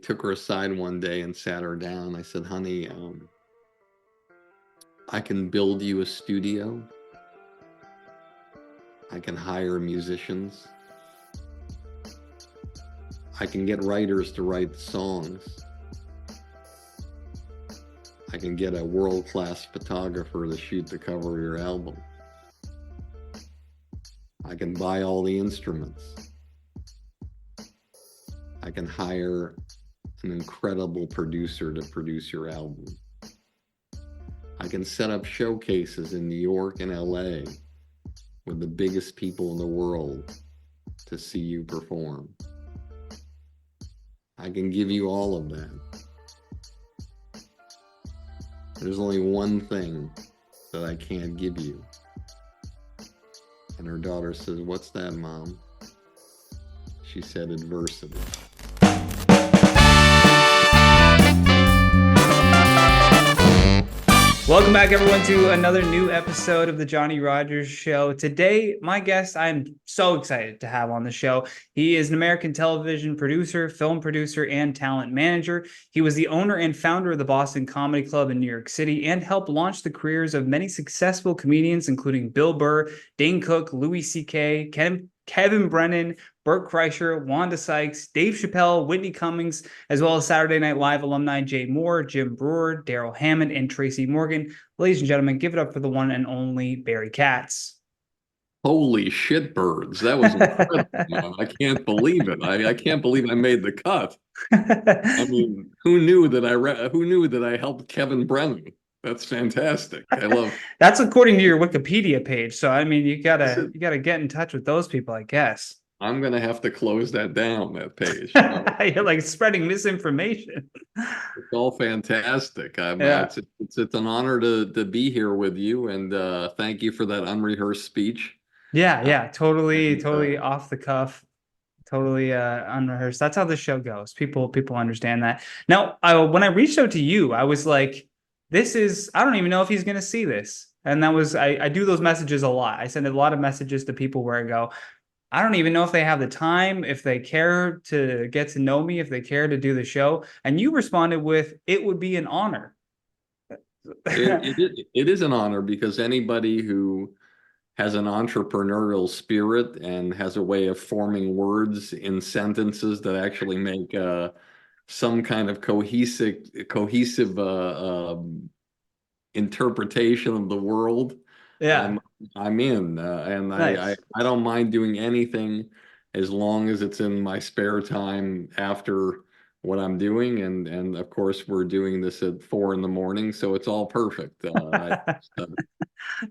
took her aside one day and sat her down. I said, honey, I can build you a studio. I can hire musicians. I can get writers to write the songs. I can get a world-class photographer to shoot the cover of your album. I can buy all the instruments. I can hire an incredible producer to produce your album. I can set up showcases in New York and LA with the biggest people in the world to see you perform. I can give you all of that. There's only one thing that I can't give you. And her daughter says, what's that, Mom? She said, adversity. Welcome back, everyone, to another new episode of the Johnny Rogers Show. Today, my guest, I'm so excited to have on the show. He is an American television producer, film producer, and talent manager. He was the owner and founder of the Boston Comedy Club in New York City and helped launch the careers of many successful comedians, including Bill Burr, Dane Cook, Louis C.K., Kevin Brennan, Bert Kreischer, Wanda Sykes, Dave Chappelle, Whitney Cummings, as well as Saturday Night Live alumni Jay Mohr, Jim Breuer, Darrell Hammond, and Tracy Morgan. Ladies and gentlemen, give it up for the one and only Barry Katz. Holy shit birds. That was incredible, man. I can't believe it. I can't believe I made the cut. I mean, who knew that I helped Kevin Brennan? That's fantastic. I love That's according to your Wikipedia page. So I mean, you gotta get in touch with those people, I guess. I'm gonna have to close that down, that page. You're like spreading misinformation. It's all fantastic. Yeah. It's an honor to be here with you, and thank you for that unrehearsed speech. Yeah, totally, And, totally off the cuff, totally unrehearsed. That's how the show goes. People understand that. Now, when I reached out to you, I was like, I don't even know if he's going to see this. And that was, I do those messages a lot. I send a lot of messages to people where I go, I don't even know if they have the time, if they care to get to know me, if they care to do the show. And you responded with, it would be an honor. it is an honor because anybody who has an entrepreneurial spirit and has a way of forming words in sentences that actually make some kind of cohesive interpretation of the world. Yeah. I'm in, and Nice. I don't mind doing anything as long as it's in my spare time after what I'm doing, and of course we're doing this at 4 a.m, so it's all perfect.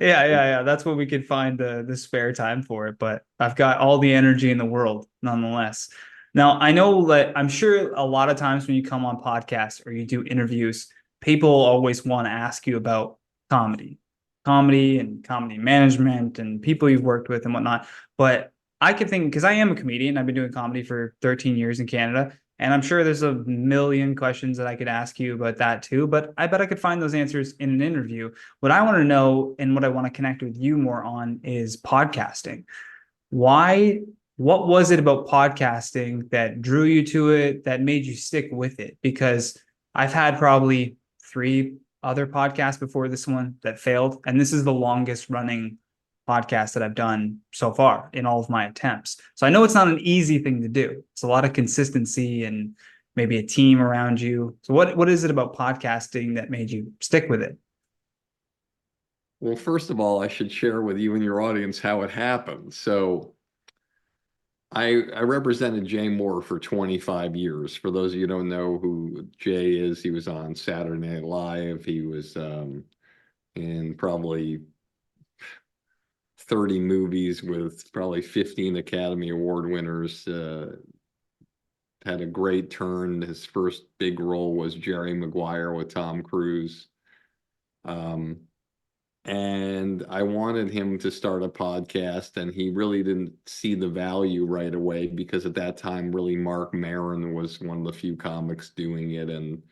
Yeah. That's what we could find the spare time for it. But I've got all the energy in the world, nonetheless. Now, I know that I'm sure a lot of times when you come on podcasts or you do interviews, people always want to ask you about comedy and comedy management and people you've worked with and whatnot. But I could think, because I am a comedian, I've been doing comedy for 13 years in Canada. And I'm sure there's a million questions that I could ask you about that too. But I bet I could find those answers in an interview. What I want to know and what I want to connect with you more on is podcasting. Why, what was it about podcasting that drew you to it, that made you stick with it? Because I've had probably 3 other podcasts before this one that failed. And this is the longest running podcast that I've done so far in all of my attempts. So I know it's not an easy thing to do. It's a lot of consistency and maybe a team around you. So what is it about podcasting that made you stick with it? Well, first of all, I should share with you and your audience how it happened. So I represented Jay Mohr for 25 years. For those of you who don't know who Jay is, he was on Saturday Night Live. He was in probably 30 movies with probably 15 Academy Award winners. Had a great turn. His first big role was Jerry Maguire with Tom Cruise. And I wanted him to start a podcast, and he really didn't see the value right away because at that time, really, Marc Maron was one of the few comics doing it, and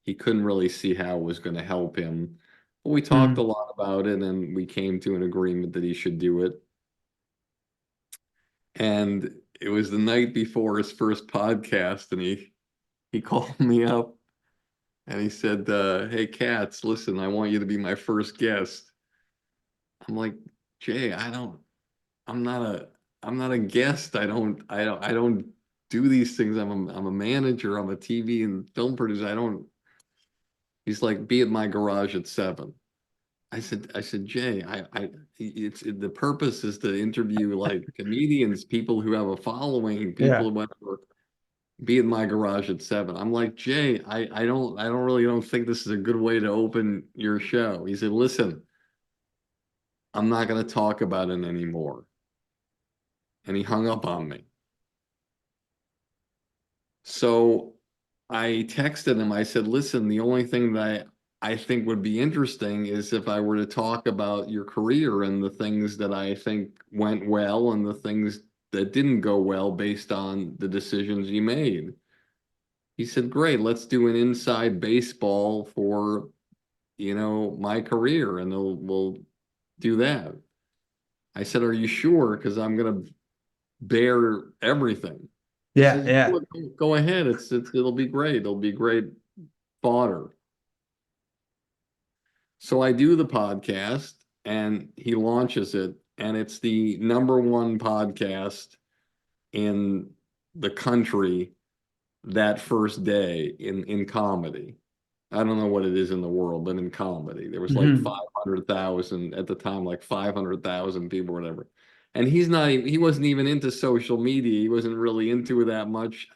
he couldn't really see how it was going to help him. But we talked a lot about it, and we came to an agreement that he should do it. And it was the night before his first podcast, and he he called me up and he said, "Hey, Katz, listen, I want you to be my first guest." I'm like, Jay, I'm not a, I'm not a guest. I don't do these things. I'm a manager. I'm a TV and film producer. I don't. He's like, be at my garage at 7. I said, Jay, the purpose is to interview like comedians, people who have a following, Yeah. people who whatever. Be at my garage at 7. I'm like, Jay, I don't really don't think this is a good way to open your show. He said, listen, I'm not going to talk about it anymore. And he hung up on me. So I texted him. I said, listen, the only thing that I think would be interesting is if I were to talk about your career and the things that I think went well and the things that didn't go well based on the decisions you made. He said, great, let's do an inside baseball for, my career, and we'll do that. I said, are you sure? Because I'm going to bear everything. He Yeah. says, Yeah. go ahead. It'll be great. It'll be great fodder. So I do the podcast and he launches it, and it's the #1 podcast in the country that first day in comedy. I don't know what it is in the world, but in comedy, there was like Hmm. 500,000 at the time, like 500,000 people, or whatever. And he wasn't even into social media. He wasn't really into it that much,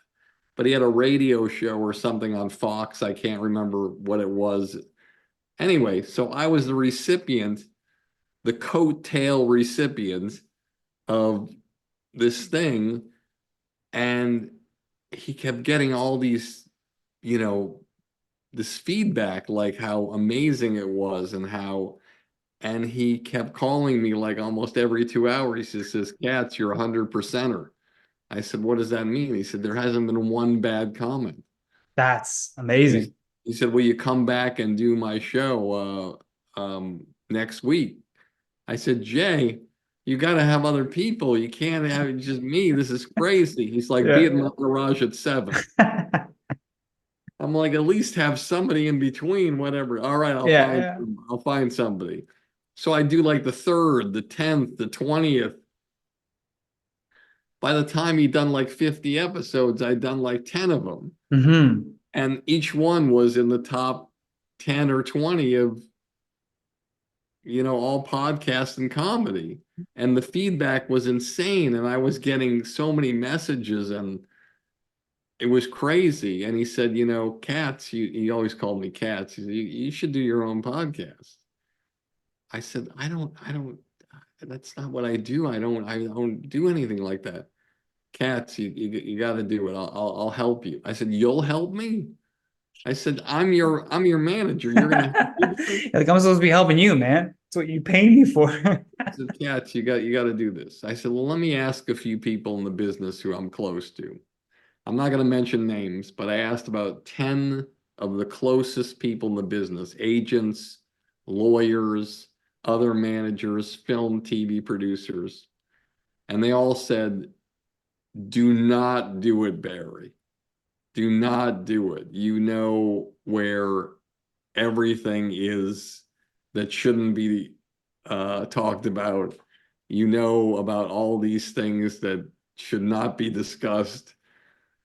but he had a radio show or something on Fox. I can't remember what it was. Anyway, so I was the recipient, the coattail recipient of this thing. And he kept getting all these, you know, this feedback, like how amazing it was and he kept calling me like almost every 2 hours. He says, Katz, you're 100%er. I said, what does that mean? He said, there hasn't been one bad comment. That's And amazing. he said, will you come back and do my show next week? I said, Jay, you got to have other people. You can't have it just me. This is crazy. He's like, be Yeah. at my garage at 7. I'm like, at least have somebody in between, whatever. All right, Yeah. Yeah. I'll find somebody. So I do like the 3rd, the 10th, the 20th. By the time he'd done like 50 episodes, I'd done like 10 of them. Hmm. And each one was in the top 10 or 20 of, all podcasts and comedy. And the feedback was insane. And I was getting so many messages, and it was crazy. And he said, Katz, he always called me Katz. He said, you should do your own podcast. I said, that's not what I do. I don't do anything like that. Katz, you got to do it. I'll help you. I said, you'll help me? I said, I'm your manager. You're gonna help me do this? Like, I'm supposed to be helping you, man. That's what you pay me for. I said, Katz, you got to do this. I said, well, let me ask a few people in the business who I'm close to. I'm not going to mention names, but I asked about 10 of the closest people in the business, agents, lawyers, other managers, film, TV producers. And they all said, do not do it, Barry. Do not do it. You know where everything is that shouldn't be talked about. You know about all these things that should not be discussed.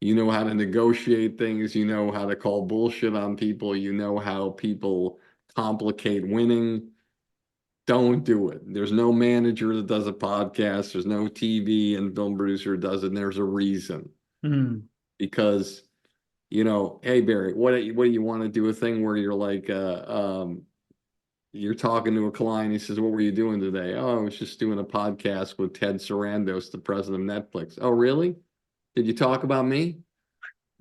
You know how to negotiate things. You know how to call bullshit on people. You know how people complicate winning. Don't do it. There's no manager that does a podcast. There's no TV and film producer that does it. And there's a reason. Hmm. Because, hey, Barry, what do you want to do a thing where you're like, you're talking to a client. He says, what were you doing today? Oh, I was just doing a podcast with Ted Sarandos, the president of Netflix. Oh, really? Did you talk about me?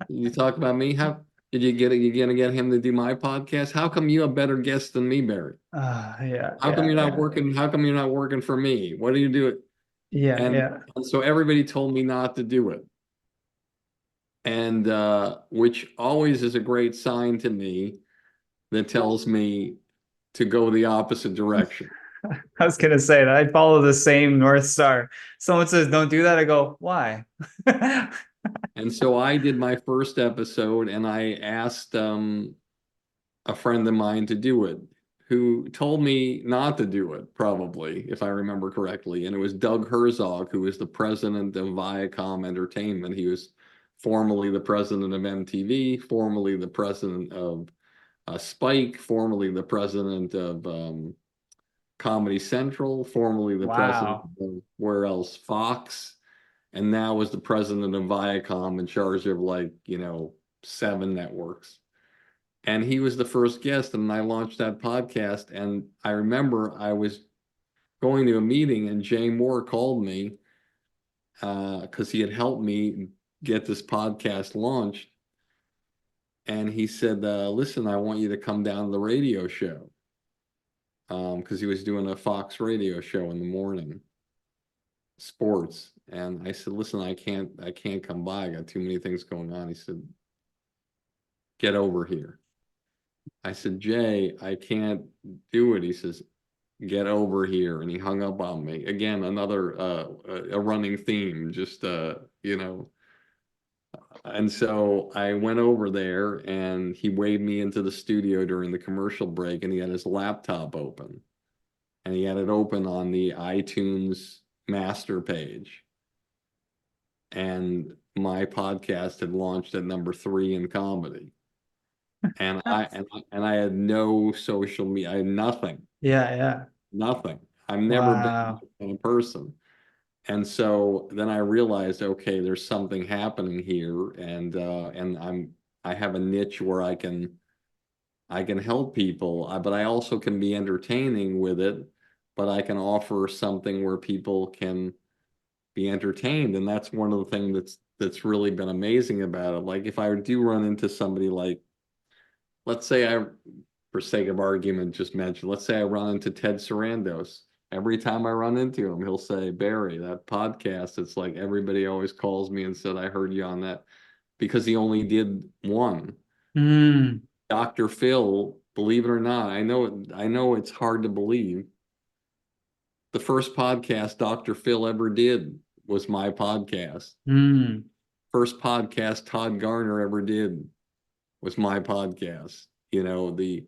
Did you talk about me? How did you get it? You gonna get him to do my podcast? How come you have better guests than me, Barry? Yeah. How come Yeah. you're not Yeah. working? How come you're not working for me? What do you do? Yeah. And Yeah. so everybody told me not to do it. And which always is a great sign to me that tells me to go the opposite direction. I was gonna say that I follow the same North Star. Someone says don't do that, I go, why? And so I did my first episode, and I asked a friend of mine to do it, who told me not to do it, probably, if I remember correctly. And it was Doug Herzog, who was the president of Viacom Entertainment. He was formerly the president of MTV, formerly the president of Spike, formerly the president of Comedy Central, formerly the president Wow. of where else? Fox, and now was the president of Viacom, in charge of, like, 7 networks. And he was the first guest, and I launched that podcast. And I remember I was going to a meeting, and Jay Mohr called me because he had helped me get this podcast launched. And he said, listen, I want you to come down to the radio show, because he was doing a Fox radio show in the morning, sports. And I said, listen, I can't come by. I got too many things going on. He said, get over here. I said, Jay, I can't do it. He says, get over here. And he hung up on me. Again, another a running theme, just And so I went over there, and he waved me into the studio during the commercial break, and he had his laptop open. And he had it open on the iTunes master page. And my podcast had launched at number 3 in comedy. And I had no social media. I had nothing. Yeah, yeah. Nothing. I've never been Wow. that kind of person. And so then I realized, okay, there's something happening here, and I have a niche where I can help people, but I also can be entertaining with it, but I can offer something where people can be entertained. And that's one of the things that's really been amazing about it. Like, if I do run into somebody, like, let's say for sake of argument, just mention, let's say I run into Ted Sarandos. Every time I run into him, he'll say, Barry, that podcast, it's like everybody always calls me and said, I heard you on that, because he only did one. Mm, Dr. Phil, believe it or not, I know it's hard to believe. The first podcast Dr. Phil ever did was my podcast. mm. First podcast Todd Garner ever did was my podcast. The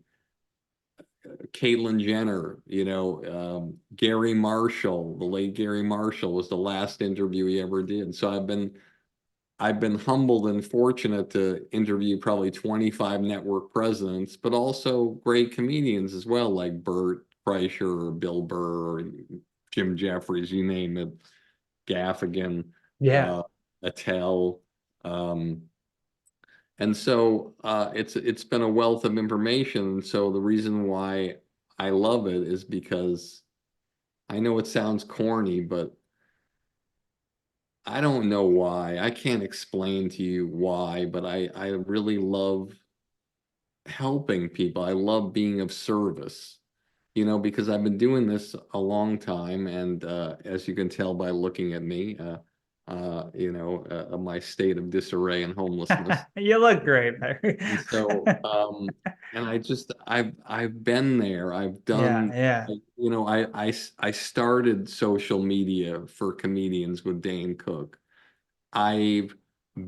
Caitlyn Jenner, Gary Marshall, the late Gary Marshall, was the last interview he ever did. So I've been humbled and fortunate to interview probably 25 network presidents, but also great comedians as well, like Bert Kreischer or Bill Burr or Jim Jeffries, you name it, Gaffigan, Yeah. uh, Attell. And so it's been a wealth of information. So the reason why I love it is because I know it sounds corny, but I don't know why. I can't explain to you why, but I really love helping people. I love being of service, because I've been doing this a long time. And as you can tell by looking at me, my state of disarray and homelessness. You look great, Barry. And so, and I've been there. I've Yeah, done, yeah. I started social media for comedians with Dane Cook. I've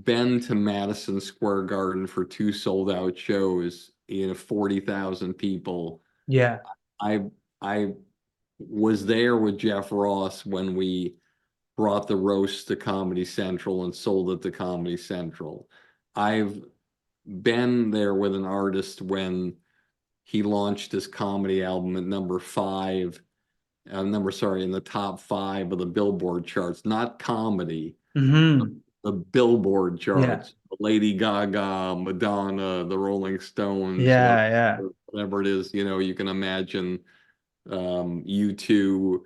been to Madison Square Garden for 2 sold out shows, 40,000 people. Yeah. I I was there with Jeff Ross when we brought the roast to Comedy Central and sold it to Comedy Central. I've been there with an artist when he launched his comedy album at number 5, in the top 5 of the Billboard charts, not comedy, Hmm. the Billboard Yeah. charts. Lady Gaga, Madonna, the Rolling Stones, Yeah, yeah. whatever it is, you can imagine, U2.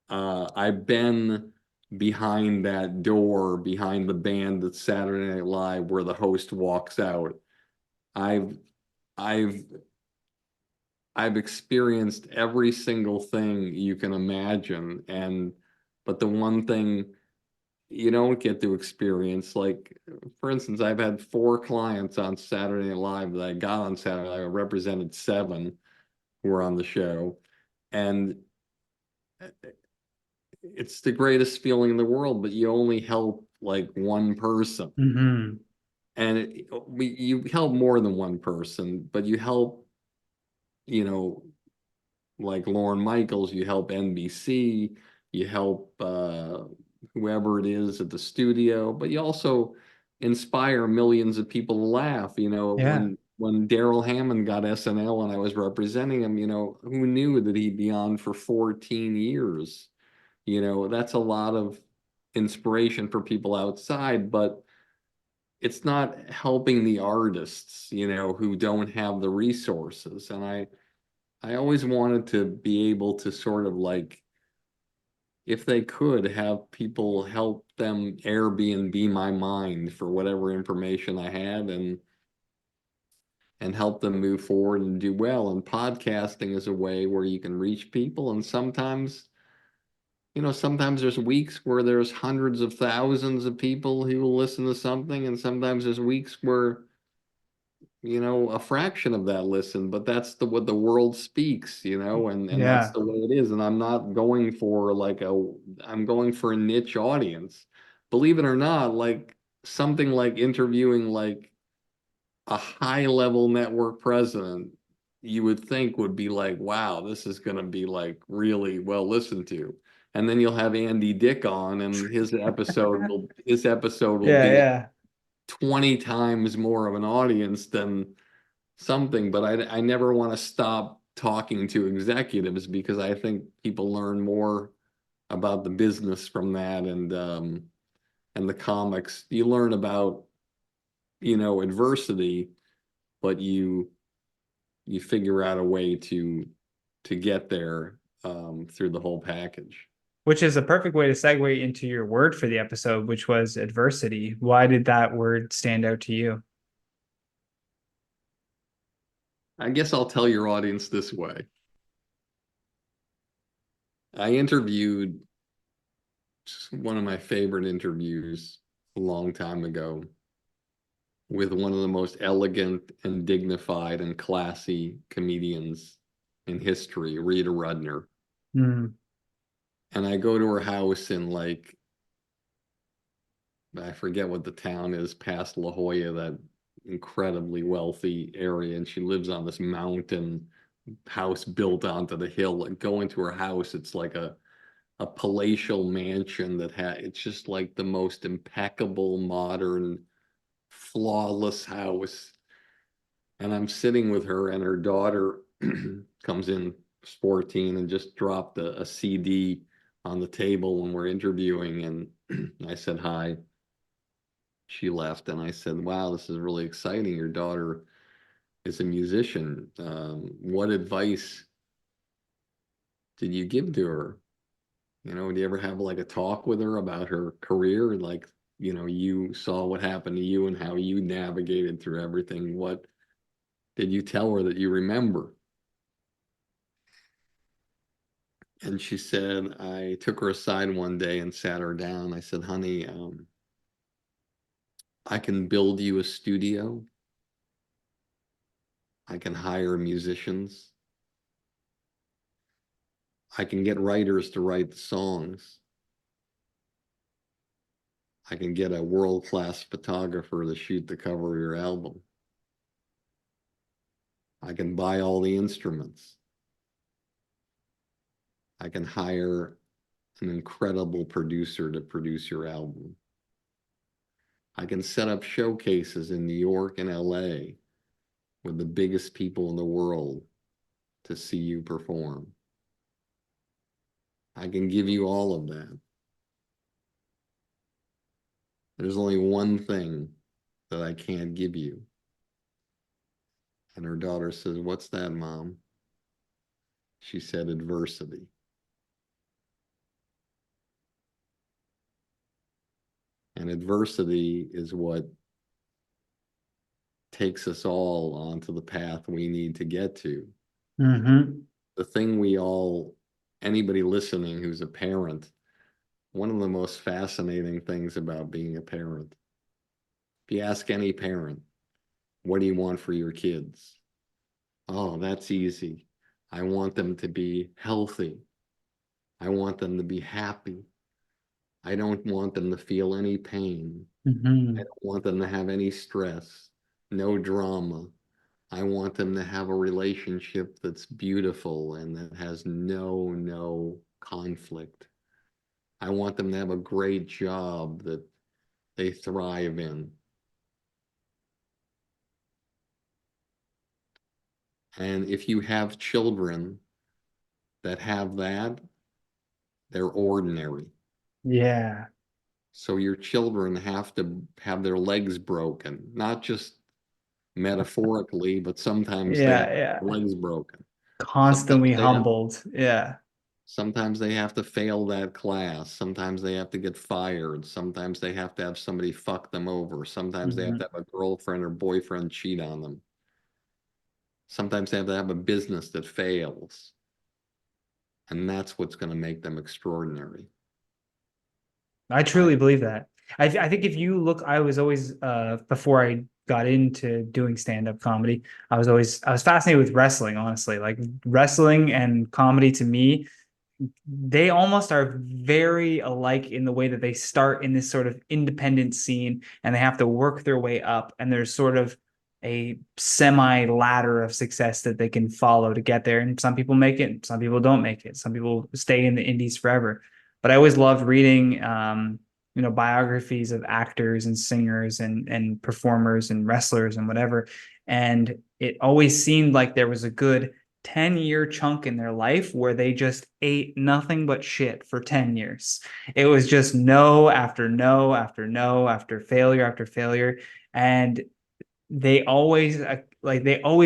I've been behind that door, behind the band at Saturday Night Live, where the host walks out. I've I've I've experienced every single thing you can imagine, but the one thing you don't get to experience, like, for instance, I've had 4 clients on Saturday Night Live that I got on Saturday. I represented 7 who were on the show, and it's the greatest feeling in the world, but you only help like one person. Hmm. And you help more than one person, but you help, you know, like Lorne Michaels, you help NBC, you help whoever it is at the studio, but you also inspire millions of people to laugh. You know, Yeah. when Darrell Hammond got SNL and I was representing him, you know, who knew that he'd be on for 14 years? You know, that's a lot of inspiration for people outside, but it's not helping the artists, you know, who don't have the resources. And I always wanted to be able to sort of like, if they could, have people help them Airbnb my mind for whatever information I had and help them move forward and do well. And podcasting is a way where you can reach people. And sometimes, you know, sometimes there's weeks where there's hundreds of thousands of people who will listen to something, and sometimes there's weeks where, you know, a fraction of that listen, but that's the what the world speaks, you know, and that's Yeah. the way it is. And I'm not going for like I'm going for a niche audience. Believe it or not, like something like interviewing like a high level network president, you would think would be like, wow, this is going to be like really well listened to. And then you'll have Andy Dick on, and his episode will Yeah. be like Yeah. 20 times more of an audience than something. But I never want to stop talking to executives because I think people learn more about the business from that, and the comics. You learn about, you know, adversity, but you figure out a way to get there through the whole package. Which is a perfect way to segue into your word for the episode, which was adversity. Why did that word stand out to you? I guess I'll tell your audience this way. I interviewed one of my favorite interviews a long time ago with one of the most elegant and dignified and classy comedians in history, Rita Rudner. Mm. And I go to her house in like, I forget what the town is past La Jolla, that incredibly wealthy area. And she lives on this mountain house built onto the hill. And go into her house, it's like a palatial mansion that it's just like the most impeccable, modern, flawless house. And I'm sitting with her, and her daughter comes in, 14, and just dropped a CD on the table when we're interviewing. And I said hi. She left, and I said, wow, this is really exciting. Your daughter is a musician. What advice did you give to her? You know, do you ever have like a talk with her about her career? Like, you know, you saw what happened to you and how you navigated through everything. What did you tell her that you remember? And she said, I took her aside one day and sat her down. I said, honey, I can build you a studio. I can hire musicians. I can get writers to write the songs. I can get a world-class photographer to shoot the cover of your album. I can buy all the instruments. I can hire an incredible producer to produce your album. I can set up showcases in New York and LA with the biggest people in the world to see you perform. I can give you all of that. There's only one thing that I can't give you. And her daughter says, what's that, Mom? She said, adversity. And adversity is what takes us all onto the path we need to get to. Mm-hmm. The thing anybody listening who's a parent, one of the most fascinating things about being a parent, if you ask any parent, what do you want for your kids? Oh, that's easy. I want them to be healthy. I want them to be happy. I don't want them to feel any pain. I Hmm. don't want them to have any stress, no drama. I want them to have a relationship that's beautiful and that has no conflict. I want them to have a great job that they thrive in. And if you have children that have that, they're ordinary. Yeah. So your children have to have their legs broken, not just metaphorically, but sometimes they have Yeah. Yeah. their legs broken. Constantly Sometimes they have humbled. Yeah. sometimes they have to fail that class. Sometimes they have to get fired. Sometimes they have to have somebody fuck them over. Sometimes they have Hmm. to have a girlfriend or boyfriend cheat on them. Sometimes they have to have a business that fails. And that's what's going to make them extraordinary. I I, truly believe that. I think if you look, I was always before I got into doing stand-up comedy, I was fascinated with wrestling, honestly. Like wrestling and comedy to me, they almost are very alike in the way that they start in this sort of independent scene and they have to work their way up. And there's sort of a semi ladder of success that they can follow to get there. And some people make it, some people don't make it. Some people stay in the indies forever. But I always loved reading, biographies of actors and singers and performers and wrestlers and whatever. And it always seemed like there was a good 10-year chunk in their life where they just ate nothing but shit for 10 years. It was just no after no after no after failure. And they always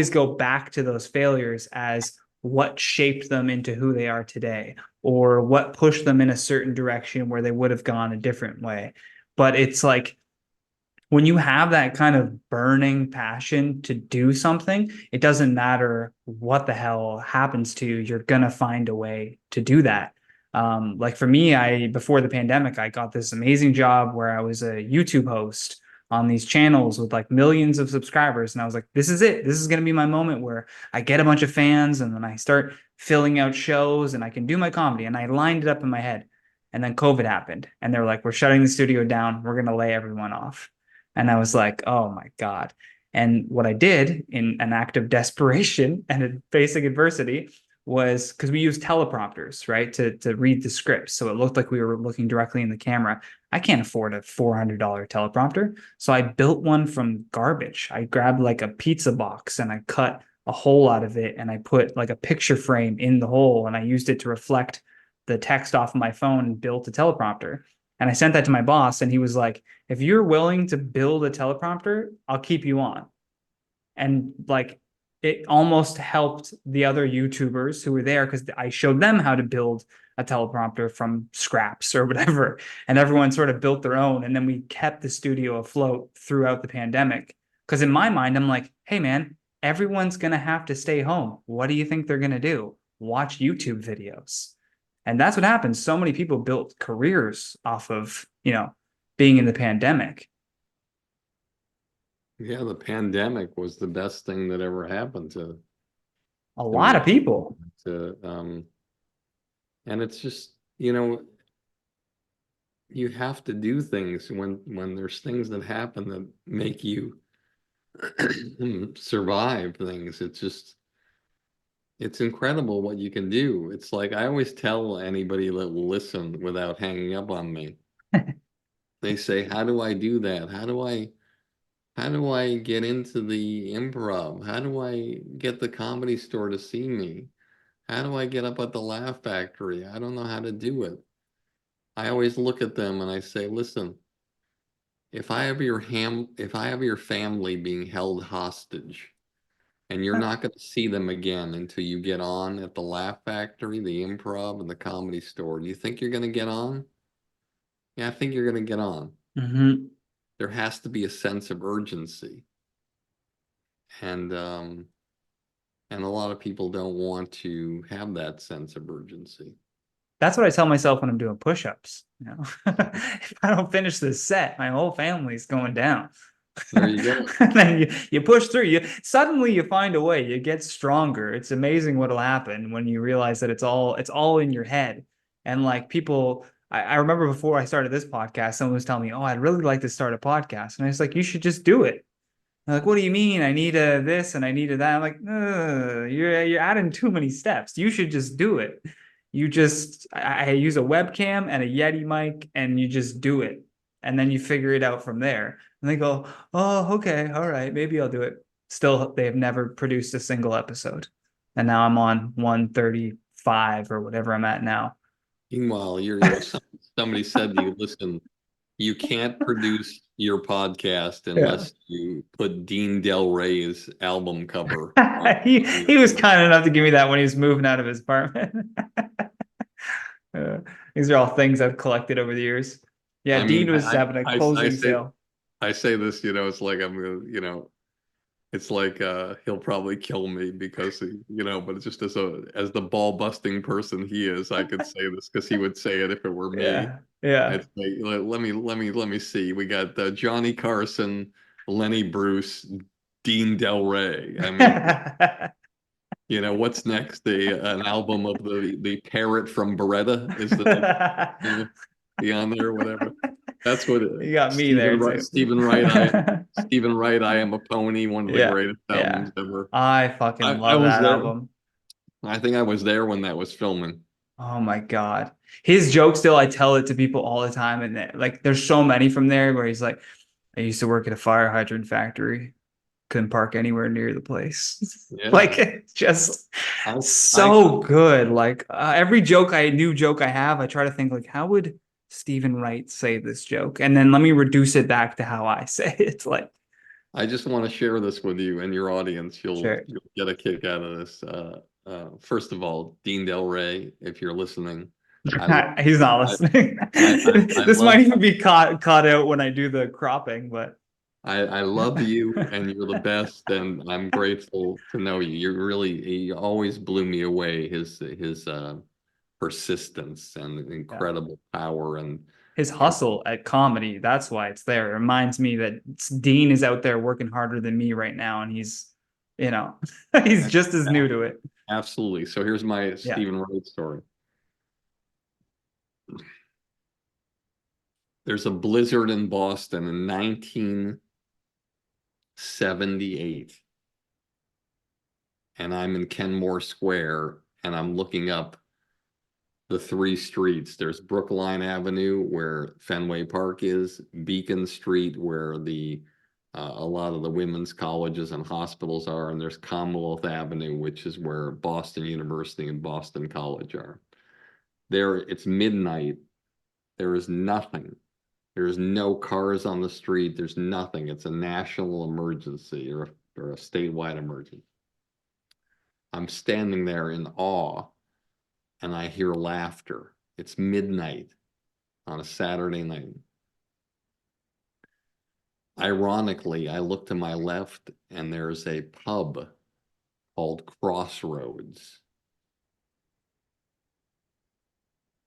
go back to those failures as what shaped them into who they are today or what pushed them in a certain direction where they would have gone a different way. But it's like when you have that kind of burning passion to do something, it doesn't matter what the hell happens to you, you're gonna find a way to do that. Like for me, I before the pandemic, I got this amazing job where I was a YouTube host on these channels with like millions of subscribers. And I was like, this is it. This is gonna be my moment where I get a bunch of fans and then I start filling out shows and I can do my comedy. And I lined it up in my head. And then COVID happened. And they're like, we're shutting the studio down. We're gonna lay everyone off. And I was like, oh my God. And what I did in an act of desperation and facing adversity was because we used teleprompters, right, to read the scripts. So it looked like we were looking directly in the camera. I can't afford a $400 teleprompter. So I built one from garbage. I grabbed like a pizza box and I cut a hole out of it and I put like a picture frame in the hole and I used it to reflect the text off of my phone and built a teleprompter. And I sent that to my boss and he was like, if you're willing to build a teleprompter, I'll keep you on. And like it almost helped the other YouTubers who were there because I showed them how to build a teleprompter from scraps or whatever. And everyone sort of built their own. And then we kept the studio afloat throughout the pandemic. Because in my mind, I'm like, hey, man, everyone's going to have to stay home. What do you think they're going to do? Watch YouTube videos. And that's what happened. So many people built careers off of, being in the pandemic. yeah, the pandemic was the best thing that ever happened A to lot me. of people. To, and it's just, you have to do things when there's things that happen that make you survive things. It's incredible what you can do. It's like I always tell anybody that will listen without hanging up on me. They say, "How do I do that? How do I get into the improv? How do I get the Comedy Store to see me? How do I get up at the Laugh Factory? I don't know how to do it." I always look at them and I say, "Listen, if I have your family being held hostage and you're not going to see them again until you get on at the Laugh Factory, the Improv, and the Comedy Store, do you think you're going to get on?" Yeah, I think you're going to get on. Mm-hmm. There has to be a sense of urgency. And a lot of people don't want to have that sense of urgency. That's what I tell myself when I'm doing push-ups. If I don't finish this set, my whole family's going down. There you go. And then you push through. You find a way. You get stronger. It's amazing what'll happen when you realize that it's all in your head. And like people, I remember before I started this podcast, someone was telling me, "Oh, I'd really like to start a podcast," and I was like, "You should just do it." They're like, "What do you mean? I need a this and I need a that." I'm like, you're adding too many steps. You should just do it. I use a webcam and a Yeti mic, and you just do it, and then you figure it out from there. And they go, "Oh, okay, all right, maybe I'll do it." Still, they have never produced a single episode, and now I'm on 135 or whatever I'm at now. Meanwhile, somebody said to you, listen, you can't produce your podcast Yeah. unless you put Dean Del Rey's album cover on, He was kind enough to give me that when he was moving out of his apartment. Uh, these are all things I've collected over the years. Yeah, I Dean mean, was having a closing sale. I say this, it's like I'm gonna, it's like he'll probably kill me because but it's just as the ball busting person he is, I could say this because he would say it if it were me. Yeah, yeah. I'd say, let me see. We got Johnny Carson, Lenny Bruce, Dean Del Rey. I mean, what's next? An album of the parrot from Beretta is the next be on there or whatever. That's what You got me there too. Stephen Wright, I Am a Pony, one of the Yeah, greatest yeah. albums ever. I fucking I love was that there. album. I think I was there when that was filming. Oh my God. His joke still, I tell it to people all the time. And like, there's so many from there where he's like, "I used to work at a fire hydrant factory. Couldn't park anywhere near the place." Yeah. Like, it's just I so good. Like, every new joke I have, I try to think, like, how would Steven Wright say this joke? And then let me reduce it back to how I say it. It's like, I just want to share this with you and your audience. sure. You'll get a kick out of this. First of all, Dean Del Rey, if you're listening, He's not listening. I This love might even be caught out when I do the cropping, but I love you and you're the best, and I'm grateful to know you. You always blew me away. His persistence and yeah. incredible power and His hustle at comedy, that's why it's there. It reminds me that Dean is out there working harder than me right now, and you know, he's just as new to it. absolutely. So here's my Yeah. Steven Wright story. There's a blizzard in Boston in 1978, and I'm in Kenmore Square, and I'm looking up the three streets. There's Brookline Avenue, where Fenway Park is, Beacon Street, where a lot of the women's colleges and hospitals are, and there's Commonwealth Avenue, which is where Boston University and Boston College are. It's midnight. There is nothing. There's no cars on the street. There's nothing. It's a national emergency or a statewide emergency. I'm standing there in awe, and I hear laughter. It's midnight on a Saturday night. Ironically, I look to my left, and there's a pub called Crossroads.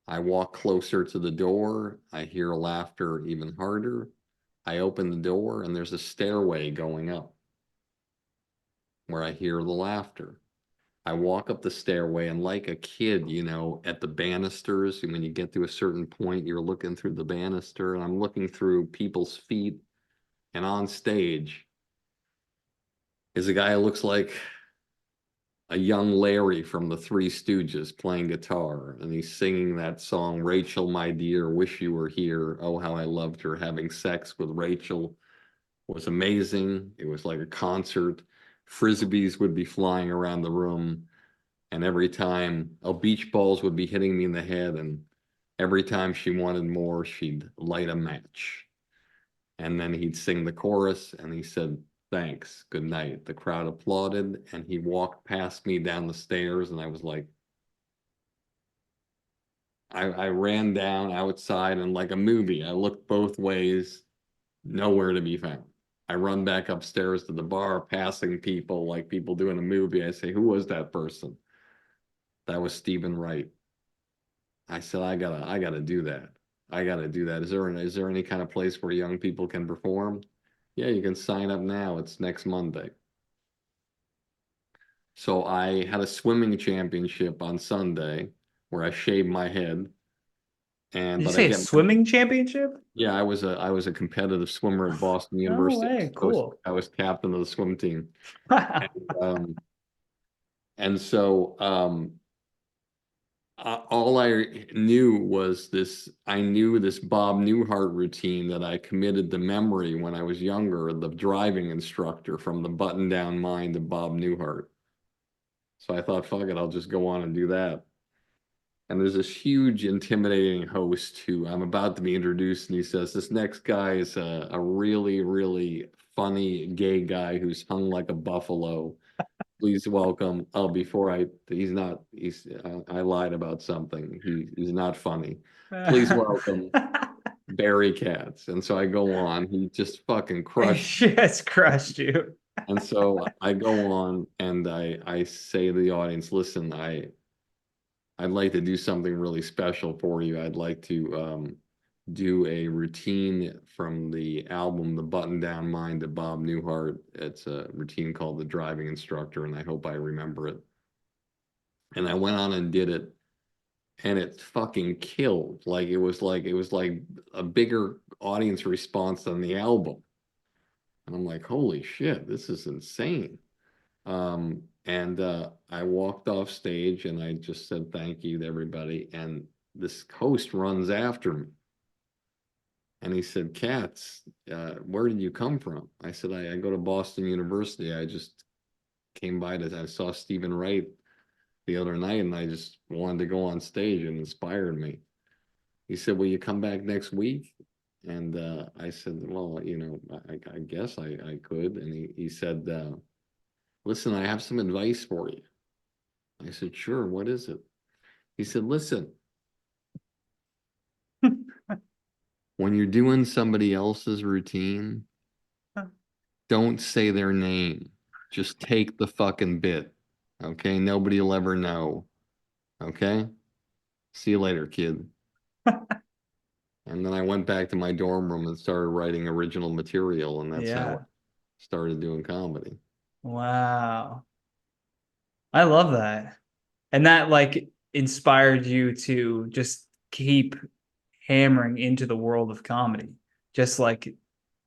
I walk closer to the door. I hear laughter even harder. I open the door, and there's a stairway going up where I hear the laughter. I walk up the stairway, and like a kid, at the banisters, when you get to a certain point, you're looking through the banister, and I'm looking through people's feet, and on stage is a guy who looks like a young Larry from the Three Stooges playing guitar, and he's singing that song, "Rachel, my dear, wish you were here. Oh, how I loved her. Having sex with Rachel was amazing. It was like a concert. Frisbees would be flying around the room, and every time, beach balls would be hitting me in the head, and every time she wanted more, she'd light a match." And then he'd sing the chorus, and he said, "Thanks, good night." The crowd applauded, and he walked past me down the stairs, and I was like, I ran down outside, and like a movie, I looked both ways, nowhere to be found. I run back upstairs to the bar, passing people like people do in a movie. I say, "Who was that person?" That was Steven Wright. I said, I gotta do that. I gotta do that. Is there any kind of place where young people can perform? Yeah, you can sign up now. It's next Monday. So I had a swimming championship on Sunday where I shaved my head, And Did you but I say a get swimming championship? yeah, I was a competitive swimmer at Boston No University. way, cool. I was captain of the swim team. Um, and so all I knew was this. I knew this Bob Newhart routine that I committed to memory when I was younger, the driving instructor from the Button Down Mind of Bob Newhart. So I thought, fuck it, I'll just go on and do that. And there's this huge, intimidating host who I'm about to be introduced, and he says, "This next guy is a really, really funny gay guy who's hung like a buffalo. Please welcome." Oh, he's not, I lied about something. He's not funny. Please welcome Barry Katz. And so I go on. He just fucking crushed. Just crushed you. And so I go on and I say to the audience, listen, I'd like to do something really special for you. I'd like to do a routine from the album The Button Down Mind of Bob Newhart. It's a routine called The Driving Instructor, and I hope I remember it. And I went on and did it, and it fucking killed. Like it was like a bigger audience response than the album. And I'm like, holy shit, this is insane. And I walked off stage and I just said thank you to everybody. And this host runs after me. And he said, Katz, where did you come from? I said, I go to Boston University. I just came by I saw Steven Wright the other night and I just wanted to go on stage and inspired me. He said, will you come back next week? And I said, well, I guess I could. And he said, listen, I have some advice for you. I said, sure, what is it? He said, listen, when you're doing somebody else's routine, don't say their name. Just take the fucking bit. Okay? Nobody will ever know. Okay? See you later, kid. And then I went back to my dorm room and started writing original material, and that's how I Yeah. started doing comedy. Wow. I love that. And that like inspired you to just keep hammering into the world of comedy. Just like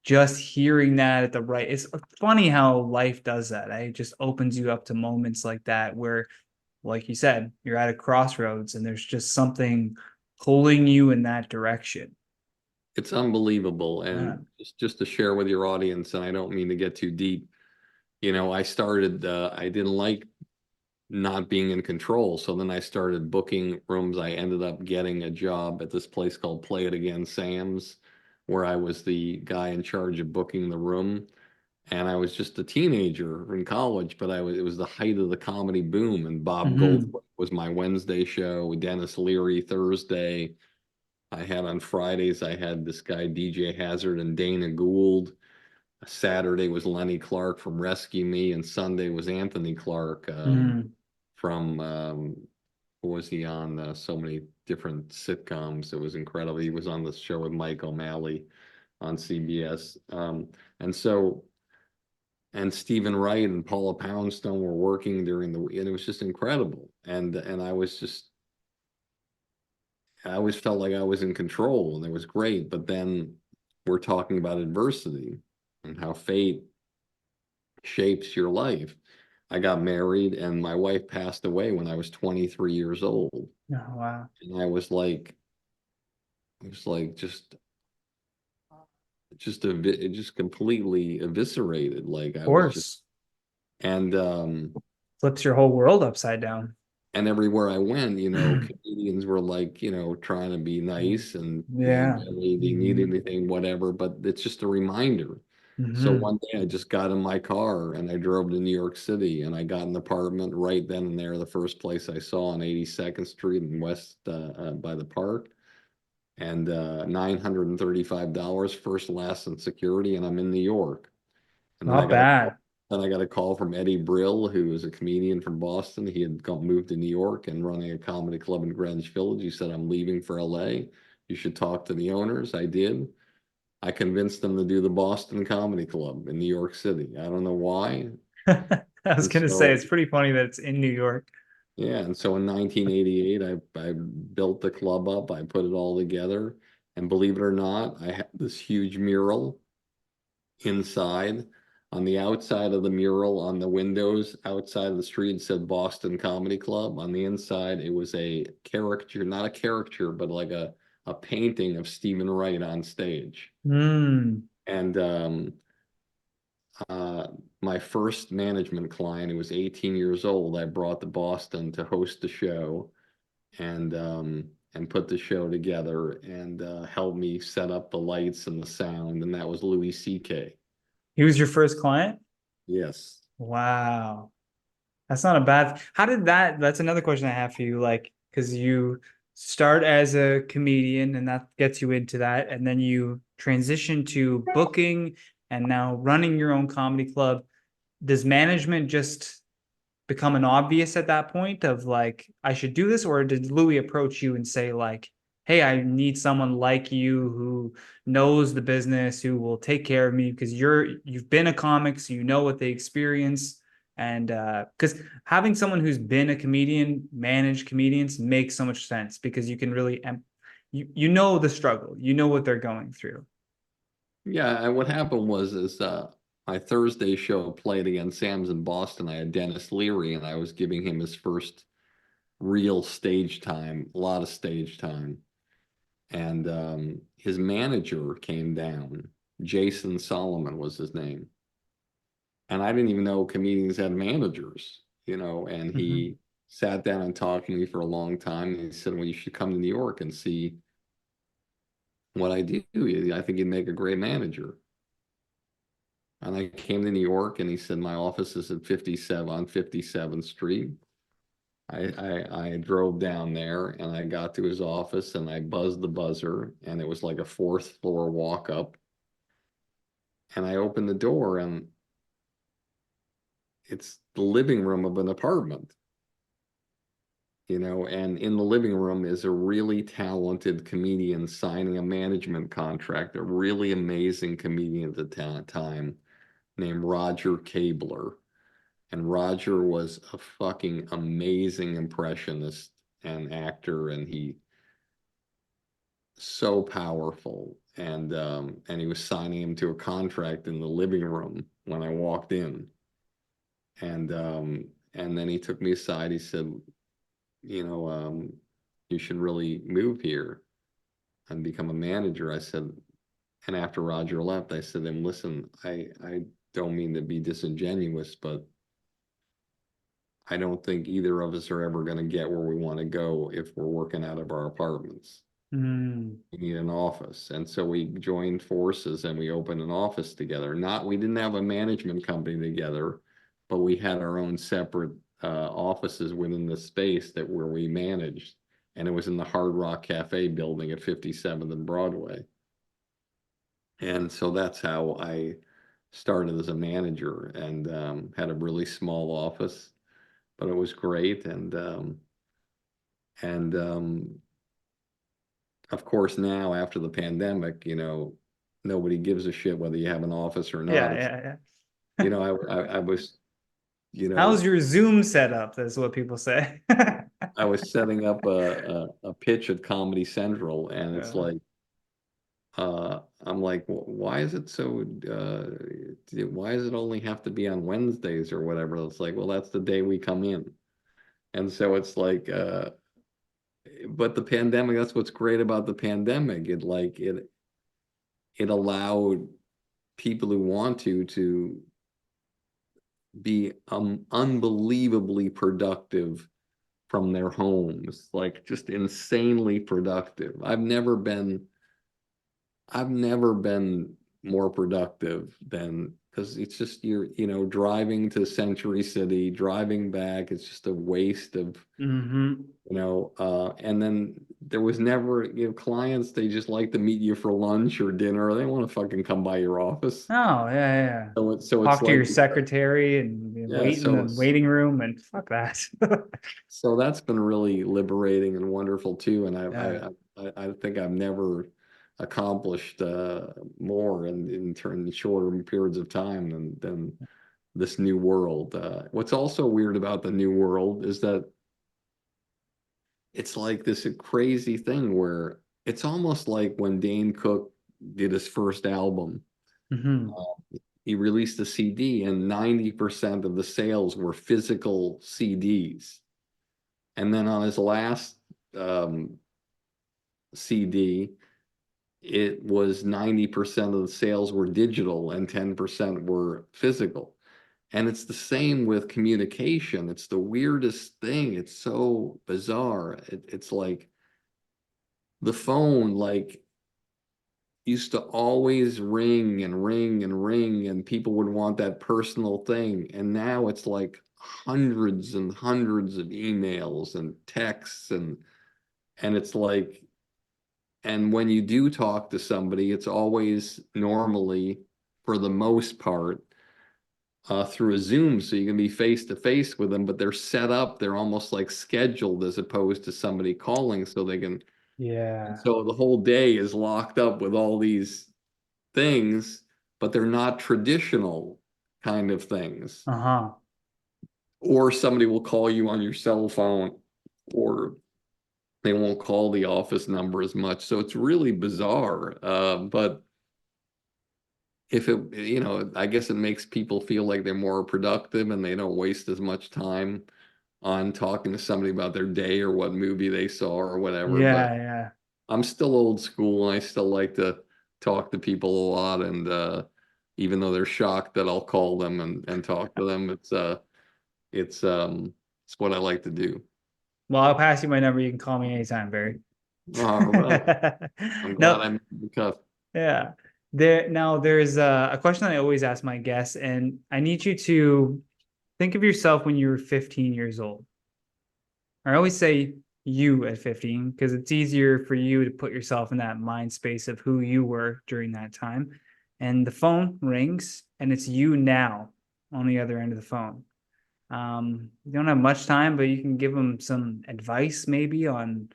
just hearing that at the right. It's funny how life does that. It just opens you up to moments like that where, like you said, you're at a crossroads and there's just something pulling you in that direction. It's unbelievable. Yeah. And just to share with your audience, and I don't mean to get too deep, I didn't like not being in control. So then I started booking rooms. I ended up getting a job at this place called Play It Again Sam's, where I was the guy in charge of booking the room. And I was just a teenager in college, but it was the height of the comedy boom. And Bob Mhm. Goldthwait was my Wednesday show, Dennis Leary Thursday. I had on Fridays, I had this guy, DJ Hazard and Dana Gould. Saturday was Lenny Clark from Rescue Me, and Sunday was Anthony Clark Mhm. from what was he on? So many different sitcoms. It was incredible. He was on the show with Mike O'Malley on CBS. And Stephen Wright and Paula Poundstone were working during and it was just incredible. And I always felt like I was in control and it was great. But then we're talking about adversity and how fate shapes your life. I got married and my wife passed away when I was 23 years old. Oh, wow. And it was like it just completely eviscerated. Like Of I was just, course. and Flips your whole world upside down. and everywhere I went, comedians were like, trying to be nice and, Yeah. Billy, they need anything, whatever, but it's just a reminder. So Hmm. one day I just got in my car and I drove to New York City and I got an apartment right then and there, the first place I saw on 82nd Street in West by the park. And $935 first, last, and security, and I'm in New York. And then Not bad. I got a call from Eddie Brill, who is a comedian from Boston. He had moved to New York and running a comedy club in Greenwich Village. He said, I'm leaving for LA. You should talk to the owners. I did. I convinced them to do the Boston Comedy Club in New York City. I don't know why. I was And gonna say it's so, pretty funny that it's in New York. Yeah, and so in 1988, I built the club up. I put it all together, and believe it or not, I had this huge mural inside. On the outside of the mural, on the windows outside of the street, it said Boston Comedy Club. On the inside, it was a caricature, not a caricature, but like a painting of Steven Wright on stage. Mm. And my first management client, who was 18 years old, I brought to Boston to host the show and put the show together and helped me set up the lights and the sound, and that was Louis C.K. He was your first client? Yes. Wow. That's not a bad. How did that? That's another question I have for you. Like, because you start as a comedian and that gets you into that, and then you transition to booking and now running your own comedy club. Does management just become an obvious at that point of like, I should do this? Or did Louis approach you and say, like, hey, I need someone like you who knows the business, who will take care of me because you've been a comic, so you know what they experience. And because having someone who's been a comedian manage comedians makes so much sense because you can really you know the struggle, you know what they're going through. Yeah, and what happened was is my Thursday show played against Sam's in Boston. I had Dennis Leary, and I was giving him his first real stage time, a lot of stage time. And his manager came down. Jason Solomon was his name. And I didn't even know comedians had managers, and Mm-hmm. he sat down and talked to me for a long time. And he said, well, you should come to New York and see what I do. I think you'd make a great manager. And I came to New York and he said, my office is at 57 on 57th Street. I drove down there and I got to his office and I buzzed the buzzer and it was like a fourth floor walk up. And I opened the door and it's the living room of an apartment, and in the living room is a really talented comedian signing a management contract, a really amazing comedian at the time named Roger Cabler. And Roger was a fucking amazing impressionist and actor, and he so powerful. And he was signing him to a contract in the living room when I walked in. And then he took me aside. He said, you know, you should really move here and become a manager. I said, and after Roger left, I said to him, listen, I don't mean to be disingenuous, but I don't think either of us are ever going to get where we want to go if we're working out of our apartments. Mm. We need an office. And so we joined forces and we opened an office together. We didn't have a management company together, but we had our own separate offices within the space where we managed. And it was in the Hard Rock Cafe building at 57th and Broadway. And so that's how I started as a manager and had a really small office, but it was great. And of course, now after the pandemic, nobody gives a shit whether you have an office or not. Yeah, It's, yeah, yeah. I was, How's your Zoom setup? That's what people say. I was setting up a pitch at Comedy Central, and it's Yeah. like, I'm like, why is it so, why does it only have to be on Wednesdays or whatever? It's like, well, that's the day we come in. And so it's like, but the pandemic, that's what's great about the pandemic. It allowed people who want to be unbelievably productive from their homes, like just insanely productive. I've never been more productive than because it's just driving to Century City, driving back, it's just a waste of Mm-hmm. and then there was never, clients, they just like to meet you for lunch or dinner. They don't want to fucking come by your office. Oh, yeah, yeah. So it's Talk to your like, secretary and yeah, wait in the waiting room and fuck that. so that's been really liberating and wonderful too. And Yeah. I think I've never accomplished more in shorter periods of time than this new world. What's also weird about the new world is that it's like this crazy thing where it's almost like when Dane Cook did his first album. Hmm. He released a CD, and 90% of the sales were physical CDs. And then on his last um, CD, it was 90% of the sales were digital and 10% were physical. And it's the same with communication. It's the weirdest thing. It's so bizarre. It's like the phone, like, used to always ring and ring and ring, and people would want that personal thing. And now it's like hundreds and hundreds of emails and texts, and it's like, and when you do talk to somebody, it's always normally, for the most part, through a Zoom, so you can be face to face with them, but they're set up, they're almost like scheduled as opposed to somebody calling so they can. And Yeah. so the whole day is locked up with all these things, but they're not traditional kind of things. Uh-huh. Or somebody will call you on your cell phone, or they won't call the office number as much. So it's really bizarre. But if it, I guess it makes people feel like they're more productive and they don't waste as much time on talking to somebody about their day or what movie they saw or whatever. But Yeah, yeah. I'm still old school and I still like to talk to people a lot. And even though they're shocked that I'll call them and talk to them, it's it's what I like to do. Well, I'll pass you my number. You can call me anytime, Barry. All right. I'm glad No, I made the cut. yeah. There's a question that I always ask my guests, and I need you to think of yourself when you were 15 years old. I always say you at 15 because it's easier for you to put yourself in that mind space of who you were during that time. And the phone rings, and it's you now on the other end of the phone. You don't have much time, but you can give them some advice maybe on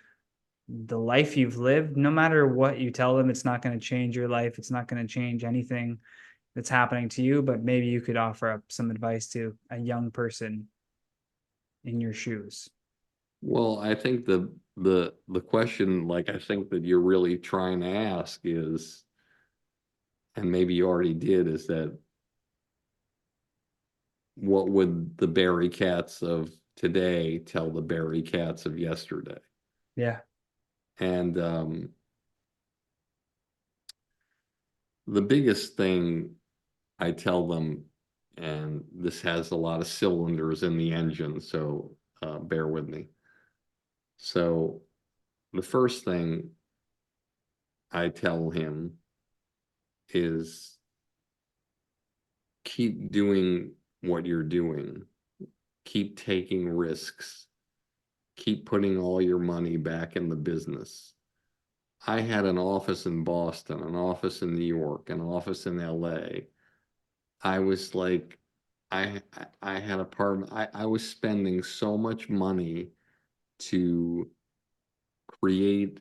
the life you've lived. No matter what you tell them, it's not going to change your life. It's not going to change anything that's happening to you, but maybe you could offer up some advice to a young person in your shoes. Well, I think the question, like, I think that you're really trying to ask is, and maybe you already did, is that what would the Barry Cats of today tell the Barry Cats of yesterday? Yeah. And the biggest thing I tell them, and this has a lot of cylinders in the engine, so bear with me. So the first thing I tell him is keep doing what you're doing, keep taking risks, keep putting all your money back in the business. I had an office in Boston, an office in New York, an office in LA. I was like, I had a part. I was spending so much money to create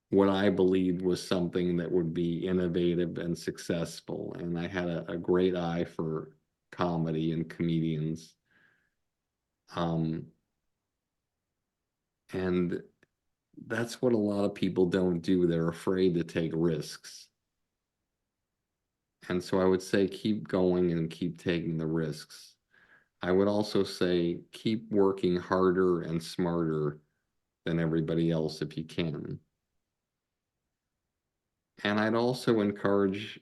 what I believed was something that would be innovative and successful. And I had a great eye for comedy and comedians. Um, and that's what a lot of people don't do. They're afraid to take risks. And so I would say keep going and keep taking the risks. I would also say keep working harder and smarter than everybody else if you can. And I'd also encourage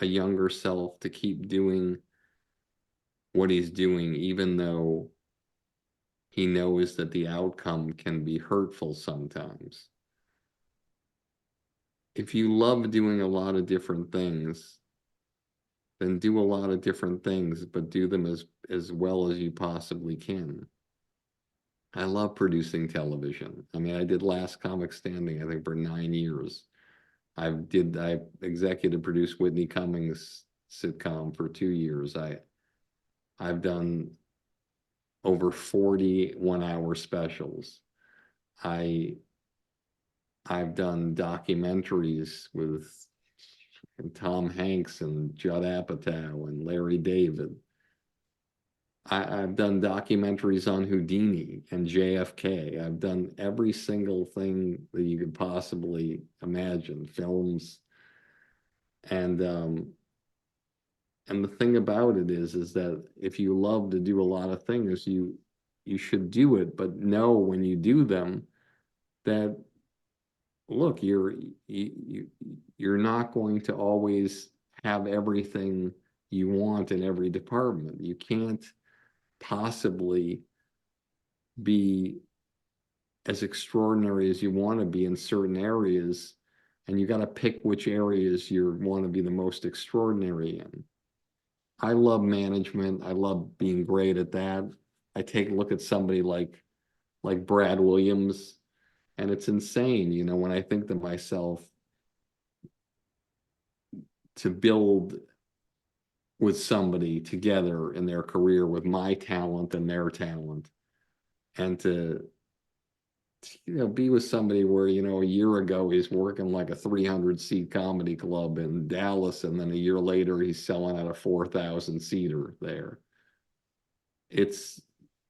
a younger self to keep doing what he's doing, even though he knows that the outcome can be hurtful sometimes. If you love doing a lot of different things, then do a lot of different things, but do them as well as you possibly can. I love producing television. I mean, I did Last Comic Standing, I think, for 9 years. I executive produced Whitney Cummings sitcom for 2 years. I've done over 40 1-hour specials. I I've done documentaries with Tom Hanks and Judd Apatow and Larry David. I've done documentaries on Houdini and JFK. I've done every single thing that you could possibly imagine, films. And and the thing about it is that if you love to do a lot of things, you should do it, but know when you do them that look, you're not going to always have everything you want in every department. You can't possibly be as extraordinary as you want to be in certain areas, and you got to pick which areas you want to be the most extraordinary in. I love management. I love being great at that. I take a look at somebody like Brad Williams, and it's insane, when I think to myself, to build with somebody together in their career with my talent and their talent, and to be with somebody where, a year ago he's working like a 300-seat comedy club in Dallas, and then a year later he's selling out a 4,000-seater there. It's,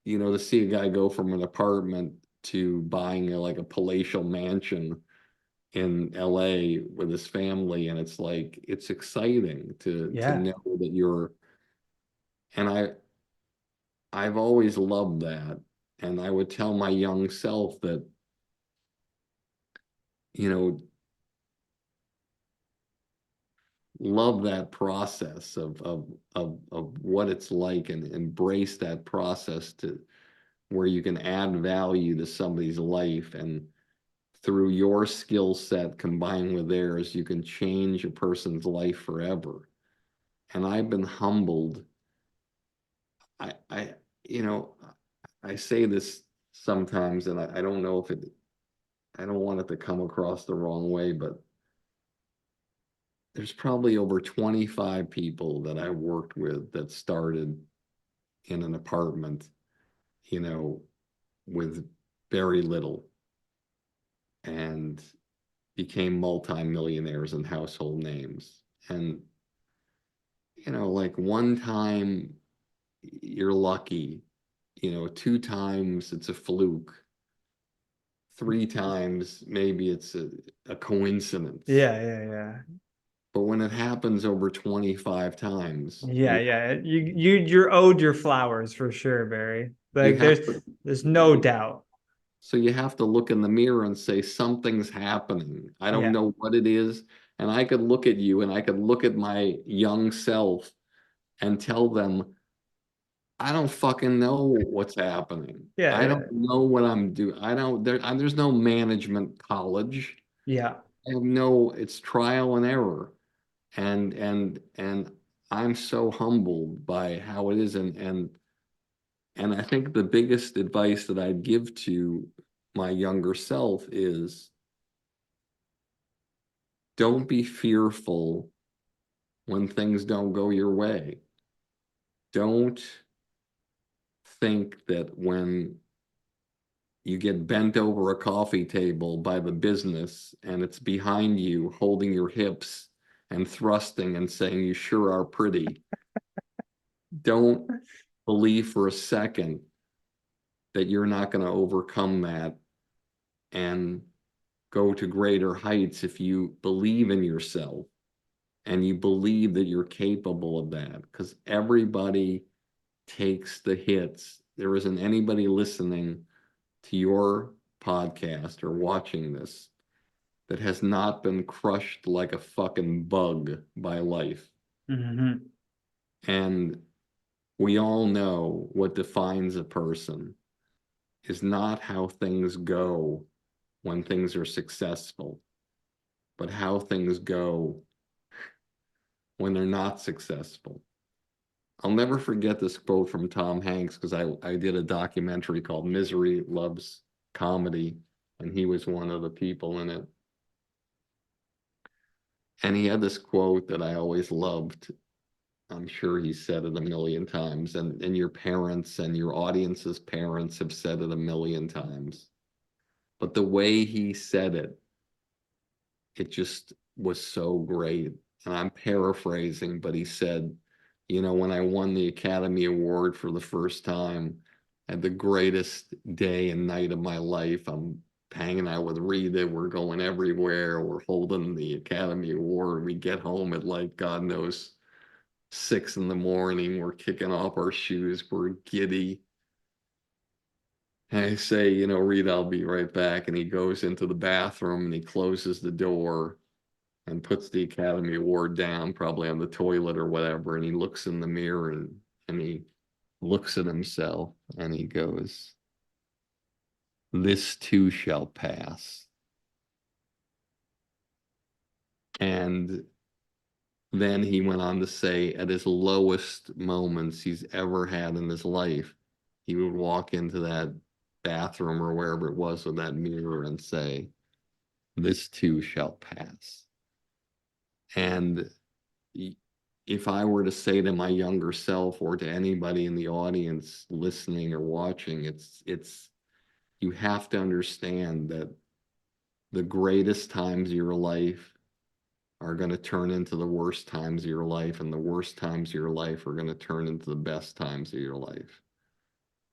to see a guy go from an apartment to buying like a palatial mansion in LA with his family, and it's like, it's exciting to know that and I've always loved that. And I would tell my young self that, love that process of what it's like, and embrace that process to where you can add value to somebody's life, and through your skill set combined with theirs, you can change a person's life forever. And I've been humbled. I you know, I say this sometimes, and I don't know if I don't want it to come across the wrong way, but there's probably over 25 people that I worked with that started in an apartment, with very little, and became multimillionaires and household names. And, like one time you're lucky, two times it's a fluke, three times maybe it's a coincidence. Yeah. But when it happens over 25 times, Yeah. You're owed your flowers for sure, Barry. you Like have to, there's no doubt. so you have to look in the mirror and say, something's happening. I don't Yeah. know what it is. And I could look at you and I could look at my young self and tell them, I don't fucking know what's happening. I Yeah. don't know what I'm doing. I don't, there's no management college. Yeah. I have no, it's trial and error. And I'm so humbled by how it is. And I think the biggest advice that I'd give to my younger self is, don't be fearful when things don't go your way. Don't think that when you get bent over a coffee table by the business and it's behind you holding your hips and thrusting and saying you sure are pretty, don't believe for a second that you're not going to overcome that and go to greater heights if you believe in yourself and you believe that you're capable of that, because everybody takes the hits. There isn't anybody listening to your podcast or watching this that has not been crushed like a fucking bug by life. Mm-hmm. And we all know what defines a person is not how things go when things are successful, but how things go when they're not successful. I'll never forget this quote from Tom Hanks, because I did a documentary called Misery Loves Comedy, and he was one of the people in it. And he had this quote that I always loved. I'm sure he said it a million times, and your parents and your audience's parents have said it a million times. But the way he said it, it just was so great. And I'm paraphrasing, but he said, when I won the Academy Award for the first time, I had the greatest day and night of my life. I'm hanging out with Rita. We're going everywhere. We're holding the Academy Award. We get home at like, God knows, 6 in the morning. We're kicking off our shoes. We're giddy. And I say, Rita, I'll be right back. And he goes into the bathroom and he closes the door and puts the Academy Award down, probably on the toilet or whatever. And he looks in the mirror and he looks at himself and he goes, "This too shall pass." And then he went on to say, at his lowest moments he's ever had in his life, he would walk into that bathroom or wherever it was with that mirror and say, "This too shall pass." And if I were to say to my younger self or to anybody in the audience listening or watching, it's you have to understand that the greatest times of your life are going to turn into the worst times of your life, and the worst times of your life are going to turn into the best times of your life.